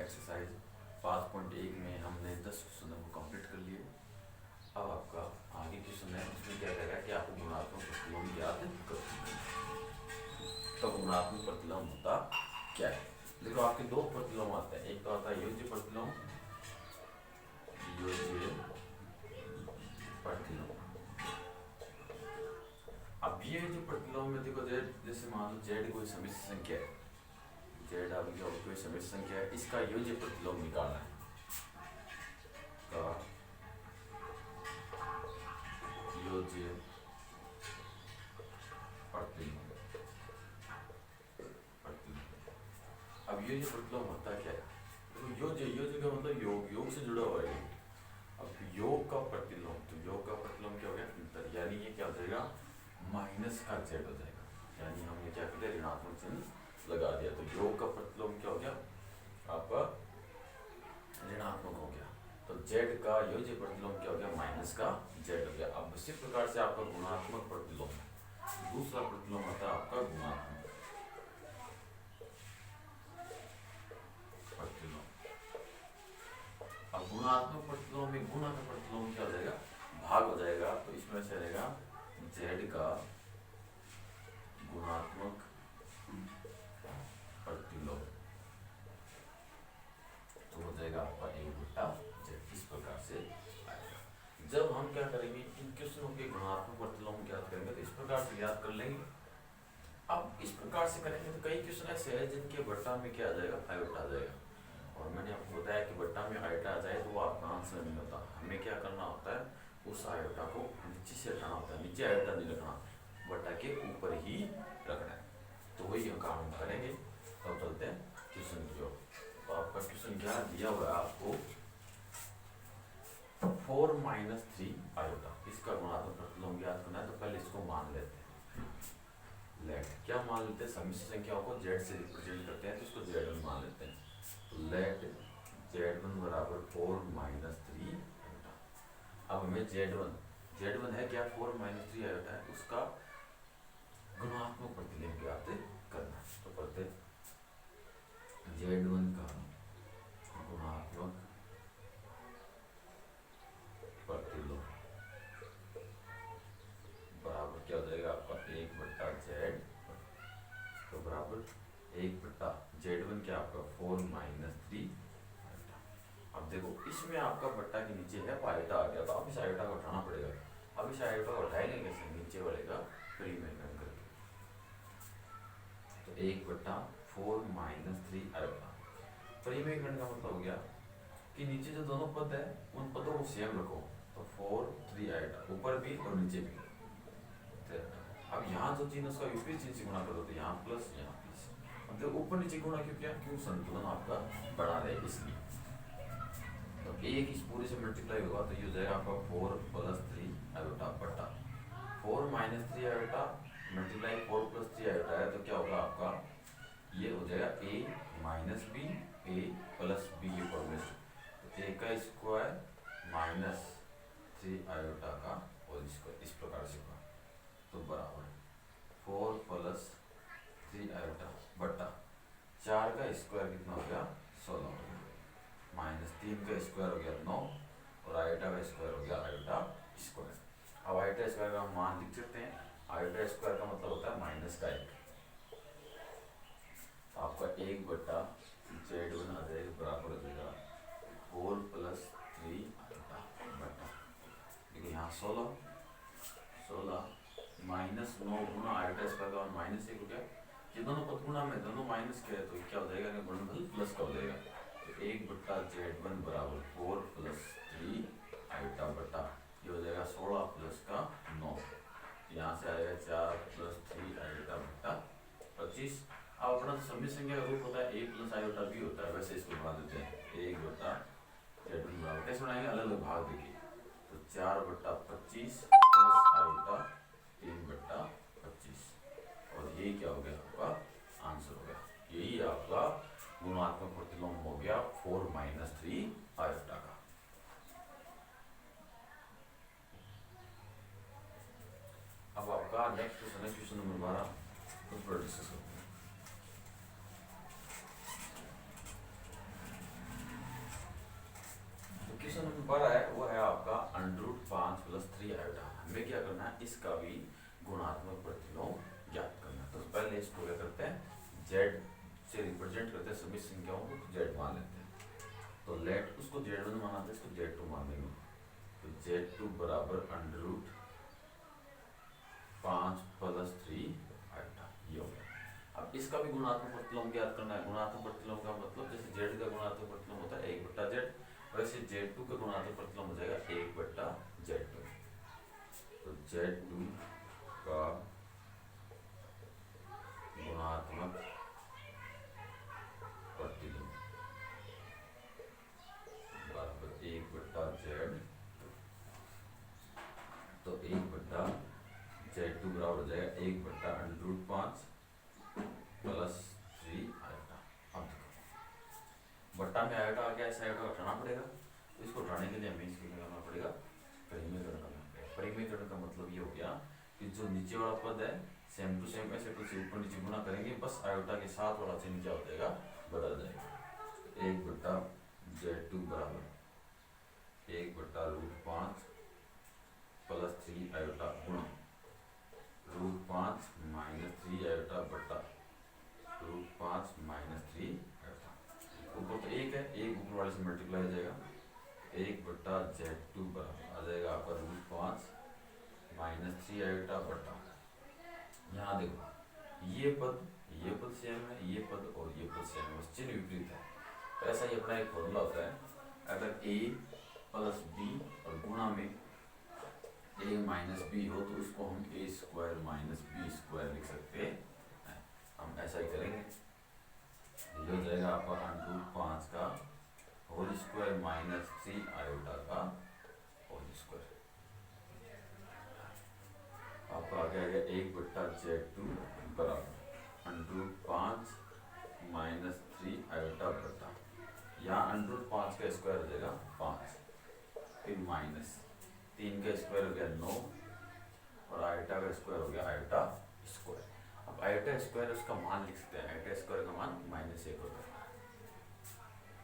Exercise 5.1 में हमने 10 क्वेश्चनों को कंप्लीट कर लिए। अब आपका आगे क्वेश्चन है, उसमें क्या कहेगा कि आपको गुणात्मक प्रतिलोम याद करो। तो गुणात्मक प्रतिलोम होता क्या है? देखो आपके दो प्रतिलोम आते हैं, एक तो आता है योज्य प्रतिलोम, योज्य प्रतिलोम। अब ये जो प्रतिलोम में देखो जैसे मान लो जेड कोई समिश्र संख्या है, जेड आपकी कोई समिश्र संख्या है, इसका योज्य प्रतिलोम निकालना है। का योज्य प्रतिलोम। अब योज्य प्रतिलोम होता क्या है? तो योज्य का मतलब योग से जुड़ा हुआ है। अब योग का प्रतिलोम, तो योग का प्रतिलोम क्या हो गया? अंतर, यानी ये क्या हो जाएगा? माइनस का जेड हो जाएगा, यानी हमने क्या कर दिया? ऋणात्मक चिन्ह लगा दिया। तो योग का प्रतिलोम क्या हो गया? आपका ऋणात्मक हो गया। तो जेड का योज्य प्रतिलोम क्या हो गया? माइनस का जेड हो गया। अब इसी प्रकार से आपका गुणात्मक प्रतिलोम, दूसरा प्रतिलोम आता है आपका गुणात्मक प्रतिलोम। अब गुणात्मक प्रतिलोम में गुणा का प्रतिलोम क्या हो जाएगा? भाग हो जाएगा। तो इसमें से रहेगा जेड का गुणात्मक प्रतिलोम, तो हो जाएगा आपका 1/z। इस प्रकार से आएगा। जब हम क्या करेंगे, इन क्वेश्चनों के गुणात्मक प्रतिलोम ज्ञात करेंगे तो इस प्रकार से याद कर लेंगे। अब इस प्रकार से करेंगे तो कई क्वेश्चन ऐसे हैं जिनके बट्टा में क्या आ जाएगा? आयोटा आ जाएगा। और मैंने आपको बताया कि बट्टा में आयोटा आ जाए तो वो आपका आंसर नहीं होता। हमें क्या करना होता है? उस आयोटा को नीचे से हटाना होता है। नीचे आयोटा नहीं रखना, बट्टा के ऊपर ही रखना है। तो वही काम हम करेंगे। तो चलते हैं क्वेश्चन की ओर। तो आपका क्वेश्चन क्या दिया हुआ है? आपको 4 - 3 आयोटा, इसका गुणात्मक प्रतिलोम ज्ञात करना है। तो पहले इसको मान लेते हैं। लेट क्या मान लेते हैं? समिश्र संख्याओं को जेड से रिप्रेजेंट करते हैं, तो इसको Z1 मान लेते हैं। तो लेट Z1 बराबर 4 - 3 आयोटा। अब हमें Z1 है क्या? 4 - 3 आयोटा है, उसका गुणात्मक प्रतिलोम ज्ञात करना है। तो करते Z1 का गुणात्मक प्रतिलोम बराबर क्या हो जाएगा? आपका 1/z। तो बराबर 1/z1 क्या आपका? 4 - 3 आयोटा। अब देखो इसमें आपका बट्टा के नीचे है आयोटा आ गया, तो अब इस आयोटा को हटाना पड़ेगा। अब इस आयोटा को हटाएंगे कैसे? नीचे वाले का परिमेयकरण करके। तो 1/4 - 3 आयोटा। परिमेयकरण का मतलब हो गया कि नीचे जो दोनों पद है उन पदों को सेम रखो। तो 4 3 आयोटा, ऊपर भी और नीचे भी। अब यहाँ जो चिन्ह उसका विपरीत चिन्ह से गुणा करो, तो यहाँ प्लस यहाँ प्लस। अब देखो ऊपर नीचे गुणा क्यों किया? क्यों संतुलन आपका बना रहे इसलिए। तो एक इस पूरे से मल्टीप्लाई होगा तो ये हो जाएगा आपका 4 + 3 आयोटा बटा 4 - 3 आयोटा मल्टीप्लाई 4 + 3 आयोटा है, तो क्या होगा आपका? ये हो जाएगा a - b a + b ये फॉर्मूला। तो a का स्क्वायर माइनस 3 आयोटा का होल स्क्वायर, इस प्रकार से होगा। तो बराबर 4 + 3 आयोटा बटा 4 का स्क्वायर कितना हो गया? 16 हो गया, माइनस 3 का स्क्वायर हो गया 9, और आयोटा का स्क्वायर हो गया आयोटा स्क्वायर। अब आयोटा स्क्वायर का हम मान लिख सकते हैं। आयोटा स्क्वायर का मतलब होता है माइनस का 1। आपका 1/z1 आ जाएगा बराबर हो जाएगा 4 + 3 आयोटा बटा, देखिए यहाँ 16 माइनस 9 गुना आयोटा स्क्वायर का -1 हो गया। ये दोनों पद गुणा में दोनों माइनस के है, तो क्या हो जाएगा? गुणनफल प्लस का हो जाएगा। तो 1/z1 बराबर 4 + 3 आयोटा बटा, ये हो जाएगा 16 प्लस का 9। यहाँ से आएगा 4 + 3 आयोटा बटा 25। अब अपना समिश्र संख्या का रूप होता है a + आयोटा b होता है, वैसे इसको बना देते हैं 1/z1 बराबर, कैसे बनाएंगे? अलग अलग भाग देखिए। तो 4/25 प्लस आयोटा 3/25, और ये क्या हो गया? आपका आंसर हो गया। यही आपका गुणात्मक प्रतिलोम हो गया 4 - 3 आयोटा का। अब आपका नेक्स्ट क्वेश्चन है क्वेश्चन नंबर 12, उस पर डिस्कस करते हैं। हमें क्या करना है, इसका भी गुणात्मक प्रतिलोम ज्ञात करना है। तो पहले इसको क्या करते हैं, z से रिप्रेजेंट करते हैं सभी संख्याओं को, z मान लेते हैं। तो लेट उसको z1 मानते हैं, इसको z2 मान लेंगे। तो z2 बराबर अंडर रूट 5 + 3 आइटा, ये हो गया। अब इसका भी गुणात्मक प्रतिलोम ज्ञात करना है। गुणात्मक प्रतिलोम का मतलब जैसे z का गुणात्मक प्रतिलोम होता है 1/z, वैसे z2 का गुणात्मक प्रतिलोम हो जाएगा 1/z2। तो z2 का गुणात्मक प्रतिलोम बराबर 1/z। तो 1/z2 बराबर हो जाएगा 1/√5 + 3 आइटा। अब देखो बट्टा में आइटा आ गया, इस आइटा को हटाना पड़ेगा। तो इसको हटाने के लिए हमें इसको क्या करना पड़ेगा, परिमेयकरण करना पड़ेगा। परिमेयकरण का मतलब ये हो गया कि जो नीचे वाला पद है सेम टू सेम ऐसे कुछ ऊपर नीचे गुना करेंगे, बस आयोटा के साथ वाला चिन्ह क्या हो जाएगा, बदल जाएगा। 1/z2 बराबर 1/√5 + 3 आयोटा गुणा √5 - 3 आयोटा बट्टा √5 - 3 आयोटा। ऊपर तो 1 है, 1 ऊपर वाले से मल्टीप्लाई हो जाएगा। 1/z2 बराबर आ जाएगा आपका √5 - 3 आयोटा बट्टा, यहाँ देखो ये पद सेम है, ये पद और ये पद सेम है, बस चिन्ह विपरीत है। तो ऐसा ही अपना एक फॉर्मूला होता है, अगर a + b और गुणा में a - b हो तो उसको हम a² - b² लिख सकते हैं। हम ऐसा ही करेंगे। ये हो जाएगा आपका √5 का होल स्क्वायर - 3 आयोटा का होल स्क्वायर। आपका आ गया 1/z2 बराबर √5 - 3 आयोटा बट्टा, यहाँ √5 का स्क्वायर हो जाएगा 5, फिर माइनस 3 का स्क्वायर हो गया 9 और आयोटा का स्क्वायर हो गया आयोटा स्क्वायर। अब आयोटा स्क्वायर उसका मान लिख सकते हैं, आयोटा स्क्वायर का मान -1 होगा।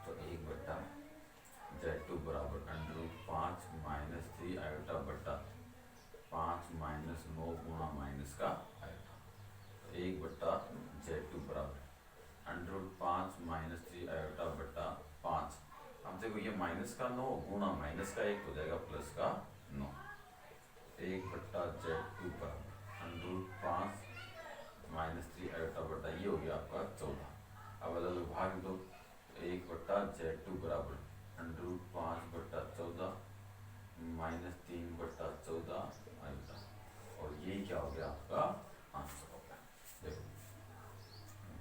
तो 1/z2 बराबर √5 - 3 आयोटा बट्टा 5 - 9 गुणा माइनस का आयोटा। तो 1/z2 बराबर √5 - 3 आयोटा बट्टा 5। अब देखो ये माइनस का 9 गुणा माइनस का 1 हो जाएगा प्लस का 9। 1/z2 बराबर √5 - 3 आयोटा बट्टा, ये हो गया आपका 14। अब अलग अलग भाग दो। 1/z2 बराबर √5/14 -3/14 आयोटा, और यही क्या हो गया आपका आंसर हो गया। देखो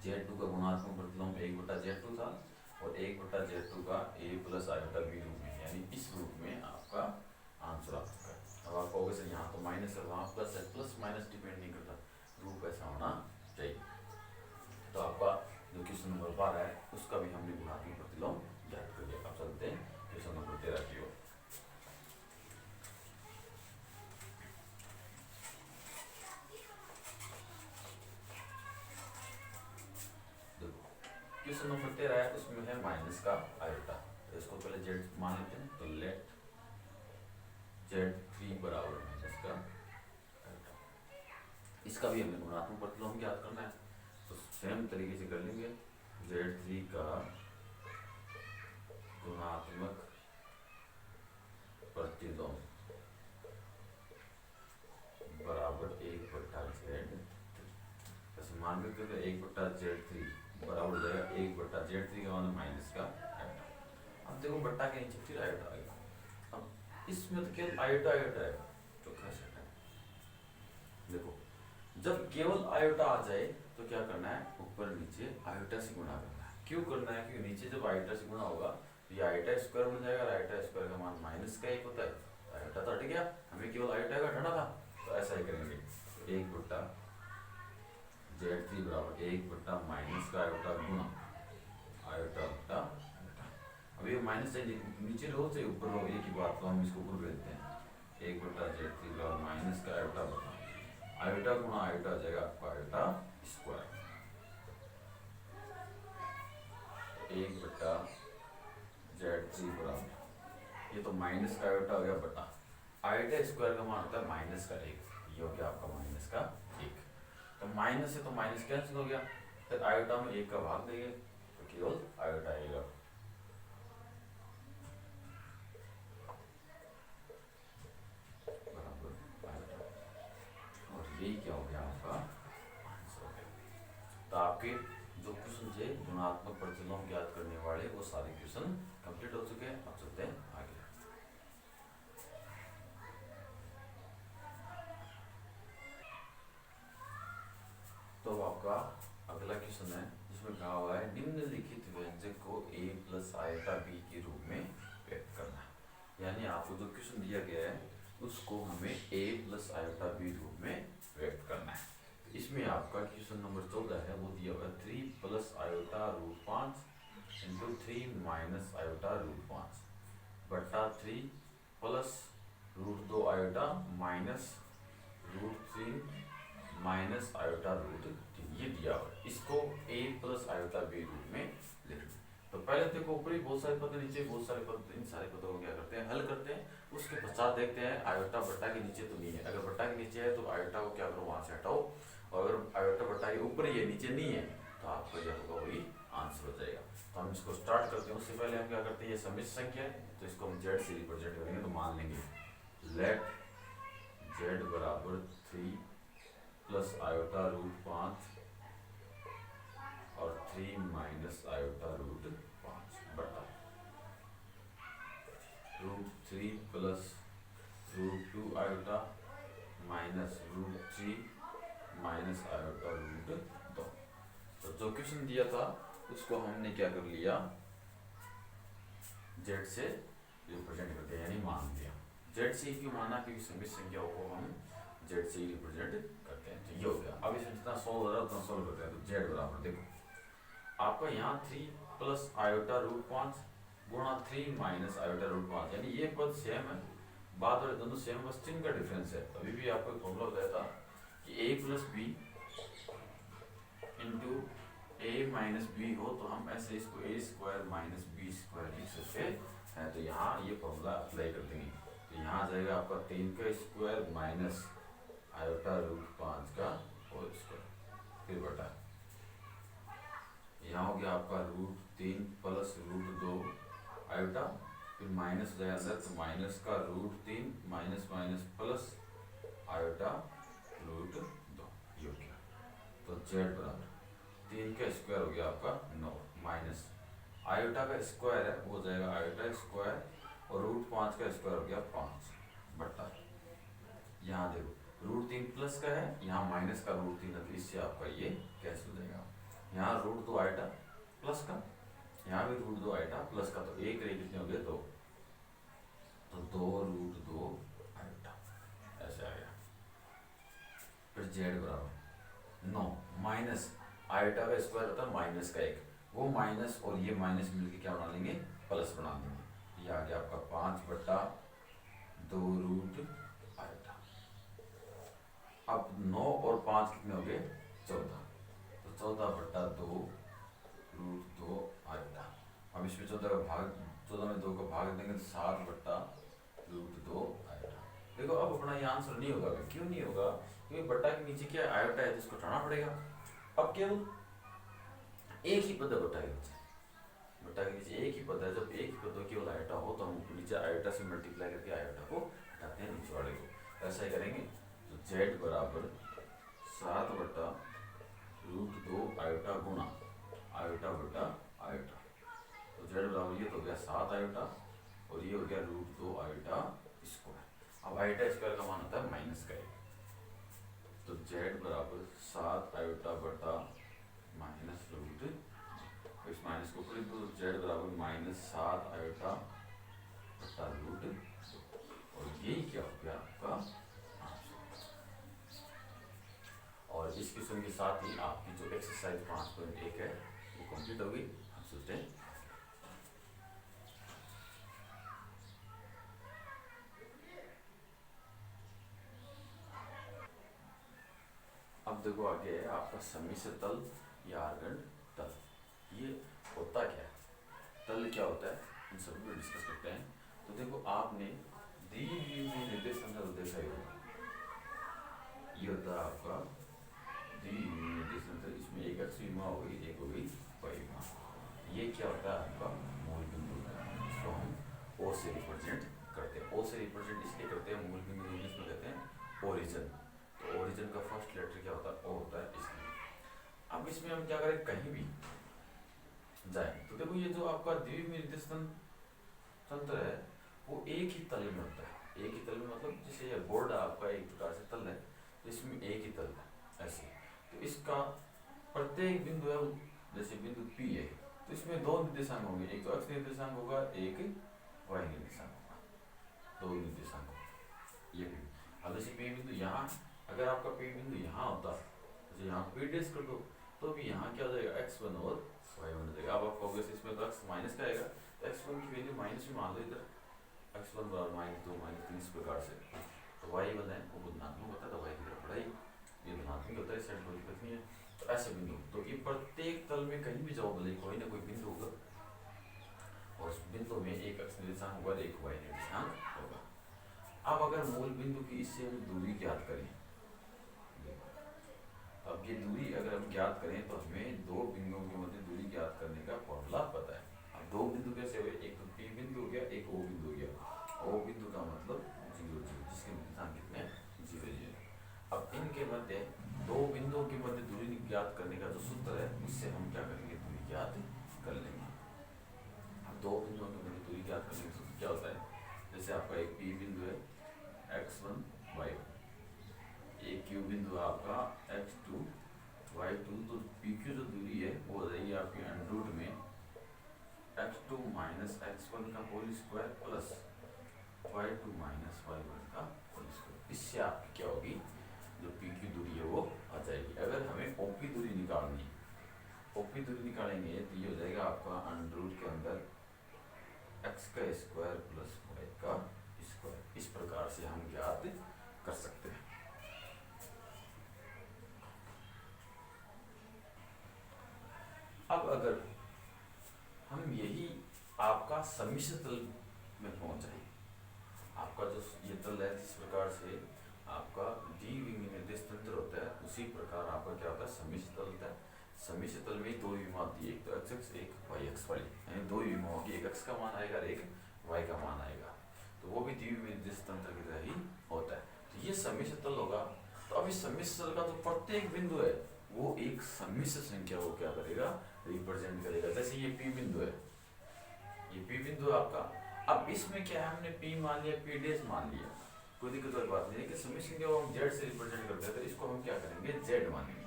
z2 का गुणात्मक प्रतिलोम 1/z2 था और 1/z2 का a + आयोटा b रूप में, यानी इस रूप में आपका आंसर आ चुका है। अब आप कहोगे सर यहाँ तो माइनस है, वहाँ प्लस है, प्लस माइनस डिपेंड नहीं करता, रूप ऐसा होना चाहिए। तो आपका जो क्वेश्चन नंबर 12 है उसका भी हमने गुणात्मक प्रतिलोम ज्ञात कर लिया। अब चलते हैं क्वेश्चन नंबर 13 की ओर। क्वेश्चन नंबर 13 है, उसमें है माइनस का आयोटा। तो इसको पहले z मान लेते हैं। तो लेट z3 बराबर माइनस का आयोटा, इसका भी हमें गुणात्मक प्रतिलोम ज्ञात करना है। तो सेम तरीके से कर लेंगे। z3 का गुणात्मक प्रतिलोम बराबर 1/z3। ऐसे मान लेते हैं 1/z3 बराबर हो जाएगा 1/z3 का मान माइनस का आयोटा। अब देखो बट्टा के नीचे फिर आयोटा आएगा। अब इसमें तो केवल आयोटा आयोटा है, तो कैसे है? देखो जब केवल आयोटा आ जाए तो क्या करना है, ऊपर नीचे आयोटा से गुणा करना है। क्यों करना है, क्योंकि नीचे जब आयोटा से गुणा होगा तो ये आयोटा स्क्वायर बन जाएगा, और आयोटा स्क्वायर का मान -1 होता है। तो आयोटा तो हट गया, हमें केवल आयोटा का हटाना था। तो ऐसा ही करेंगे, 1/z3 बराबर 1/ माइनस का आयोटा गुणा आयोटा बट्टा आयोटा। अब ये माइनस से नीचे रहो चाहे ऊपर रहो एक ही बात, तो हम इसको ऊपर भेजते हैं। 1/z3 बराबर माइनस का आयोटा बट्टा आयोटा गुणा आयोटा हो जाएगा आपका आयोटा स्क्वायर। 1/z3 बराबर, ये तो माइनस का आयोटा हो गया बटा आयोटा स्क्वायर का मान होता है माइनस का एक, ये हो गया आपका माइनस का एक। तो माइनस से तो माइनस कैंसिल हो गया, फिर आयोटा में एक का भाग देंगे तो केवल आयोटा आएगा। बराबर आयोटा, और यही क्या हो गया आपका आंसर हो गया। तो आपके जो क्वेश्चन थे गुणात्मक प्रतिलोम ज्ञात करने वाले वो सारे क्वेश्चन कंप्लीट हो चुके हैं। अब चलते हैं आगे। तो आपका अगला क्वेश्चन है जिसमें कहा हुआ है निम्नलिखित व्यंजक को a प्लस आयोटा b के रूप में व्यक्त करना है। यानी आपको जो क्वेश्चन दिया गया है उसको हमें a प्लस आयोटा b रूप में व्यक्त करना है। तो इसमें आपका क्वेश्चन नंबर 14 है, वो दिया हुआ है 3 plus iota root 5 into 3 minus iota root 5 बट्टा 3 plus root 2 iota minus root 3 minus iota root 3, ये दिया हुआ है। इसको a प्लस आयोटा b रूप में लिखना। तो पहले देखो ऊपरी बहुत सारे पद, नीचे बहुत सारे पद, इन सारे पदों को क्या करते हैं हल करते हैं। उसके पश्चात देखते हैं आयोटा बट्टा के नीचे तो नहीं है, अगर बट्टा के नीचे है तो आयोटा को क्या करो वहां से हटाओ, और अगर आयोटा बट्टा के ऊपर ही है नीचे नहीं है तो आपका जो होगा वही आंसर हो जाएगा। तो हम इसको स्टार्ट करते हैं। उससे पहले हम क्या करते हैं, ये समिश्र संख्या है तो इसको हम जेड से रिप्रेजेंट करेंगे। तो मान लेंगे लेट जेड बराबर 3 प्लस आयोटा रूट 5 और 3 माइनस आयोटा रूट 5 बटा root 3 plus root 2 iota minus root 3 minus iota root 2। तो जो क्वेश्चन दिया था उसको हमने क्या कर लिया, जेड से रिप्रेजेंट कर दिया, यानी मान दिया। जेड से क्यों माना, क्योंकि सभी संख्याओं को हम जेड से ही रिप्रेजेंट करते हैं। तो ये हो गया। अब इसमें जितना सोल्व हो रहा है उतना सोल्व करते हैं। तो जेड बराबर देखो आपका यहाँ 3 प्लस आयोटा रूट 5 गुणा 3 माइनस आयोटा रूट 5, यानी ये पद सेम है, बाद वाले दोनों सेम, बस चिन्ह का डिफरेंस है। अभी भी आपको एक फॉर्मूला बताया था कि a plus B into A minus B हो तो हम ऐसे इसको a square minus B square लिख सकते हैं। तो यहाँ ये फॉर्मूला अप्लाई कर देंगे। तो यहाँ आ जाएगा आपका 3 का स्क्वायर माइनस आयोटा रूट 5 का होल स्क्वायर, फिर बटा यहाँ हो गया आपका रूट 3 प्लस रूट 2 आयोटा, फिर माइनस हो जाएगा अंदर तो माइनस का root 3 minus minus plus iota root 2, ये हो गया। तो जेड बराबर 3 का स्क्वायर हो गया आपका 9 माइनस आयोटा का स्क्वायर है वो हो जाएगा आयोटा स्क्वायर और रूट 5 का स्क्वायर हो गया 5 बटा यहाँ देखो रूट 3 प्लस का है, यहाँ माइनस का रूट 3 है तो इससे आपका ये कैंसिल हो जाएगा। यहाँ रूट 2 आयोटा प्लस का, यहाँ भी रूट 2 आयोटा प्लस का, तो एक रही कितने हो गए 2, तो 2 रूट 2 आयोटा ऐसे आ गया। फिर जेड बराबर 9 माइनस आयोटा का स्क्वायर होता है माइनस का 1, वो माइनस और ये माइनस मिलकर क्या बना लेंगे प्लस बना देंगे। ये आ गया आपका 5 बटा 2 रूट आयोटा। अब 9 और 5 कितने हो गए 14, तो 14 बटा 2 रूट 2 आयोटा। अब इसमें 14 का भाग, 14 में 2 का भाग देंगे तो 7 बटा रूट 2 आयोटा। देखो अब अपना ये आंसर नहीं होगा। क्यों नहीं होगा, क्योंकि बट्टा के नीचे क्या आयोटा है तो इसको हटाना पड़ेगा। अब केवल एक ही पद है बट्टा के नीचे, बट्टा के नीचे एक ही पद है। जब एक ही पद केवल आयोटा हो तो हम नीचे आयोटा से मल्टीप्लाई करके आयोटा को हटाते हैं नीचे वाले को। ऐसा ही करेंगे। तो जेड बराबर 7 बटा रूट 2 आयोटा गुणा आयोटा बटा आयोटा। तो जेड बराबर ये तो हो गया 7 आयोटा और ये हो गया रूट 2 आयोटा स्क्वायर। अब आयोटा स्क्वायर का मान होता है माइनस का 1, तो जेड बराबर 7 आयोटा बटा माइनस रूट, इस माइनस को ऊपर तो जेड बराबर माइनस 7 आयोटा बटा रूट, और यही क्या हो गया आपका आंसर। और इस क्वेश्चन के साथ ही आपकी जो एक्सरसाइज 5.1 है वो कंप्लीट हो गई। हम सोचते हैं अब देखो आगे है आपका समिश्र तल या आर्गन तल। ये होता क्या है, तल क्या होता है, इन सभी को डिस्कस करते हैं। तो देखो आपने द्विविमीय निर्देशांक तो देखा ही होगा, ये होता है आपका द्विविमीय निर्देशांक। इसमें एक x विमा हो गई, एक हो गई y विमा। ये क्या होता है आपका मूल बिंदु होता है, इसको हम O से रिप्रेजेंट करते हैं। O से रिप्रेजेंट इसलिए करते हैं, मूल बिंदु इंग्लिश में कहते हैं ओरिजिन। तो ओरिजिन का फर्स्ट लेटर क्या होता है, O होता है, इसलिए। अब इसमें हम क्या करें, कहीं भी जाए तो देखो ये जो आपका द्विविमीय निर्देशांक तंत्र है वो एक ही तल में होता है। एक ही तल में मतलब जैसे ये बोर्ड आपका एक प्रकार से तल है, तो इसमें एक ही तल है ऐसे। तो इसका प्रत्येक बिंदु है, जैसे बिंदु P है, तो इसमें दो निर्देशांक होंगे, एक तो x निर्देशांक होगा, एक y निर्देशांक होगा, दो निर्देशांक ये भी। अब जैसे P बिंदु यहाँ, अगर आपका P बिंदु यहाँ होता, जैसे यहाँ P डैश कर दो, तो भी यहाँ क्या हो जाएगा, x1 और y1 हो जाएगा। अब आप कहोगे इसमें तो x माइनस का आएगा, तो x1 की वैल्यू माइनस में मान लो इधर, x1 बराबर -2 -3 इस प्रकार से। तो y1 है वो धनात्मक होता है, तो y की तरफ बढ़ाई, ये धनात्मक होता है, सेट कोई दिक्कत नहीं है। तो ऐसे बिंदु, तो ये प्रत्येक तल में कहीं भी जाओ भले कोई ना कोई बिंदु होगा, और उस बिंदु में एक x निर्देशांक होगा, एक y निर्देशांक होगा। अब अगर मूल बिंदु की इससे हम दूरी ज्ञात करें, अब ये दूरी अगर हम ज्ञात करें तो हमें दो बिंदुओं के मध्य दूरी ज्ञात करने का फॉर्मूला पता है। अब दो बिंदु कैसे हुए, एक तो P बिंदु हो गया, एक O बिंदु हो गया। O बिंदु का मतलब 0 0, जिसके निर्देशांक कितने 0 0। अब इनके मध्य दो बिंदुओं के मध्य दूरी ज्ञात करने का जो सूत्र है, उससे हम क्या करेंगे, दूरी ज्ञात कर लेंगे। अब दो बिंदुओं के मध्य दूरी ज्ञात करने का सूत्र क्या होता है, जैसे आपका एक P बिंदु है, x1 y1, एक Q बिंदु है आपका x2 y2, तो PQ जो दूरी है वो हो जाएगी आपकी अंडर में x2 माइनस x1 का whole square plus y2 minus y1 का होल स्क्वायर। इससे आपकी क्या होगी, जो PQ दूरी है वो आ जाएगी। अगर हमें OP दूरी निकालनी है, OP दूरी निकालेंगे तो ये हो जाएगा आपका अंडर के अंदर x का स्क्वायर प्लस y का स्क्वायर। इस प्रकार से हम ज्ञात कर सकते हैं। अब अगर हम यही आपका सम्मिश्र तल में पहुंच जाए, आपका जो ये तल है जिस प्रकार से आपका द्विविमीय निर्देश तंत्र होता है, उसी प्रकार आपका क्या होता है, सम्मिश्र तल होता है। सम्मिश्र तल में दो विमा होती है, एक तो x एक y वाली, यानी दो विमा होगी, एक x का मान आएगा, एक y का मान आएगा, तो वो भी द्विविमीय निर्देश तंत्र की तरह ही होता है। तो ये सम्मिश्र तल होगा। तो अब इस सम्मिश्र तल का जो प्रत्येक बिंदु है वो एक सम्मिश्र संख्या को क्या करेगा, रिप्रेजेंट करेगा। जैसे ये P बिंदु है, ये P बिंदु है आपका। अब इसमें क्या है, हमने P मान लिया, P डैश मान लिया, कोई दिक्कत वाली बात नहीं है कि सम्मिश्र संख्या को हम Z से रिप्रेजेंट करते हैं, तो इसको हम क्या करेंगे, Z मानेंगे।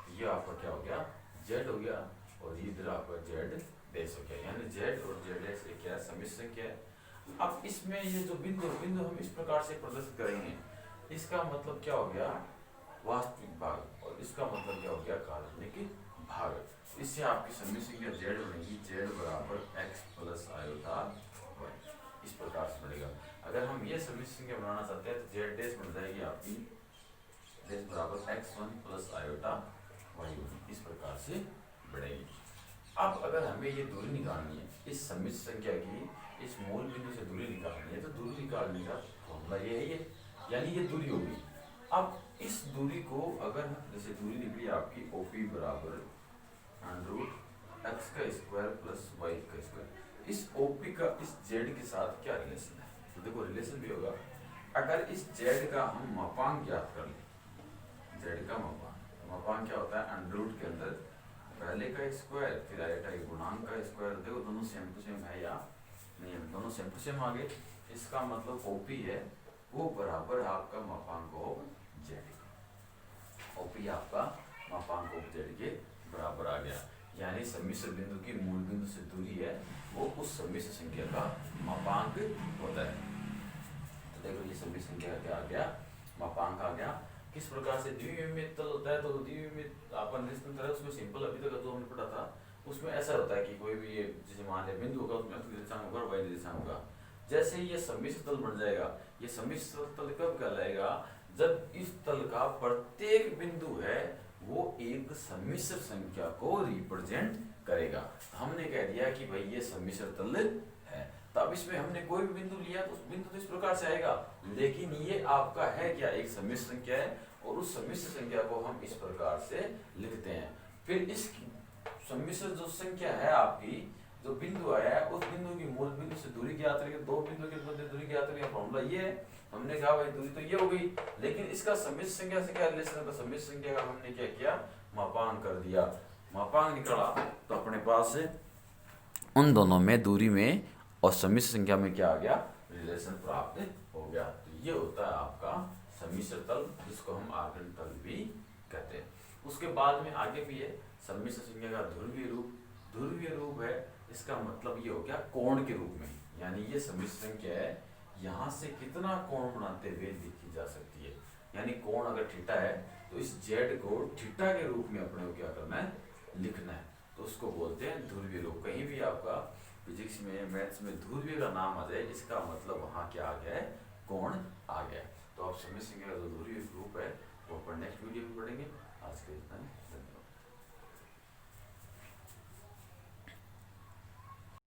तो ये आपका क्या हो गया, Z हो गया, और ये इधर आपका Z डैश हो गया, यानी Z और Z डैश एक क्या है, सम्मिश्र संख्या है। अब इसमें ये जो बिंदु हम इस प्रकार से प्रदर्शित करेंगे, इसका मतलब क्या हो गया, वास्तविक भाग, और इसका मतलब क्या हो गया, काल्पनिक भाग। इससे आपकी सम्मिश्र संख्या Z बनेगी, Z बराबर x प्लस आयोटा y, इस प्रकार से बनेगा। अगर हम ये सम्मिश्र संख्या बनाना चाहते हैं तो Z डैश बन जाएगी आपकी डैश बराबर x1 प्लस आयोटा y1, इस प्रकार से बढ़ेगी। अब अगर हमें ये दूरी निकालनी है इस सम्मिश्र संख्या की, इस मूल बिंदु से दूरी निकालनी है, तो दूरी निकालने का फॉर्मूला ये है, यानी ये दूरी होगी। अब इस दूरी को अगर जैसे दूरी निकली आपकी OP बराबर अंडर x का स्क्वायर प्लस y का स्क्वायर, इस OP का इस Z के साथ क्या रिलेशन है, तो देखो रिलेशन भी होगा। अगर इस Z का हम मापांक ज्ञात कर लें, Z का मापांक क्या होता है, अंडर के अंदर पहले का स्क्वायर फिर आएगा गुणांक का स्क्वायर। देखो दोनों सेम टू सेम है या नहीं है, दोनों सेम टू सेम आ गए। इसका मतलब OP है वो बराबर आपका मापांक ऑफ Z, OP आपका मापांक ऑफ Z के बराबर आ गया। यानी सम्मिश्र बिंदु की मूल बिंदु से दूरी है वो उस सम्मिश्र संख्या का मापांक होता है। तो देखो ये सम्मिश्र संख्या का क्या आ गया, मापांक आ गया। किस प्रकार से द्विविमीय तल होता है, तो द्विविमीय आपका निर्देशांक है उसमें सिंपल अभी तक जो हमने पढ़ा था उसमें ऐसा होता है कि कोई भी ये जैसे मान लिया बिंदु होगा उसमें x निर्देशांक होगा और y निर्देशांक होगा। जैसे ही ये सम्मिश्र तल बन जाएगा, ये सम्मिश्र तल कब कहलाएगा, जब इस तल का प्रत्येक बिंदु है वो एक सम्मिश्र संख्या को रिप्रेजेंट करेगा। हमने कह दिया कि भाई ये सम्मिश्र तल है। तो अब इसमें हमने कोई भी बिंदु लिया तो उस बिंदु तो इस प्रकार से आएगा, लेकिन ये आपका है क्या, एक सम्मिश्र संख्या है, और उस सम्मिश्र संख्या को हम इस प्रकार से लिखते हैं। फिर इस सम्मिश्र जो संख्या है आपकी, जो बिंदु आया है, उस बिंदु की मूल बिंदु से दूरी ज्ञात करके, दो बिंदु के मध्य दूरी ज्ञात करके फॉर्मूला ये है। हमने कहा भाई दूरी तो ये हो गई, लेकिन इसका सम्मिश्र संख्या से क्या रिलेशन है, तो सम्मिश्र संख्या का हमने क्या किया, मापांक कर दिया। मापांक निकला तो अपने पास उन दोनों में दूरी में और सम्मिश्र संख्या में क्या आ गया, रिलेशन प्राप्त हो गया। तो ये होता है आपका सम्मिश्र तल, जिसको हम आर्गन तल भी कहते हैं। उसके बाद में आगे भी है सम्मिश्र संख्या का ध्रुवीय रूप। ध्रुवीय रूप है, इसका मतलब ये हो गया कोण के रूप में, यानी ये सम्मिश्र संख्या है, यहाँ से कितना कोण बनाते हुए लिखी जा सकती है। यानी कोण अगर थीटा है तो इस जेड को थीटा के रूप में अपने को क्या करना है, लिखना है, तो उसको बोलते हैं ध्रुवीय रूप। कहीं भी आपका फिजिक्स में, मैथ्स में ध्रुवीय का नाम आ जाए, इसका मतलब वहाँ क्या आ गया है, कोण आ गया। तो आप सम्मिश्र संख्या का जो ध्रुवीय रूप है वो अपन नेक्स्ट वीडियो में पढ़ेंगे।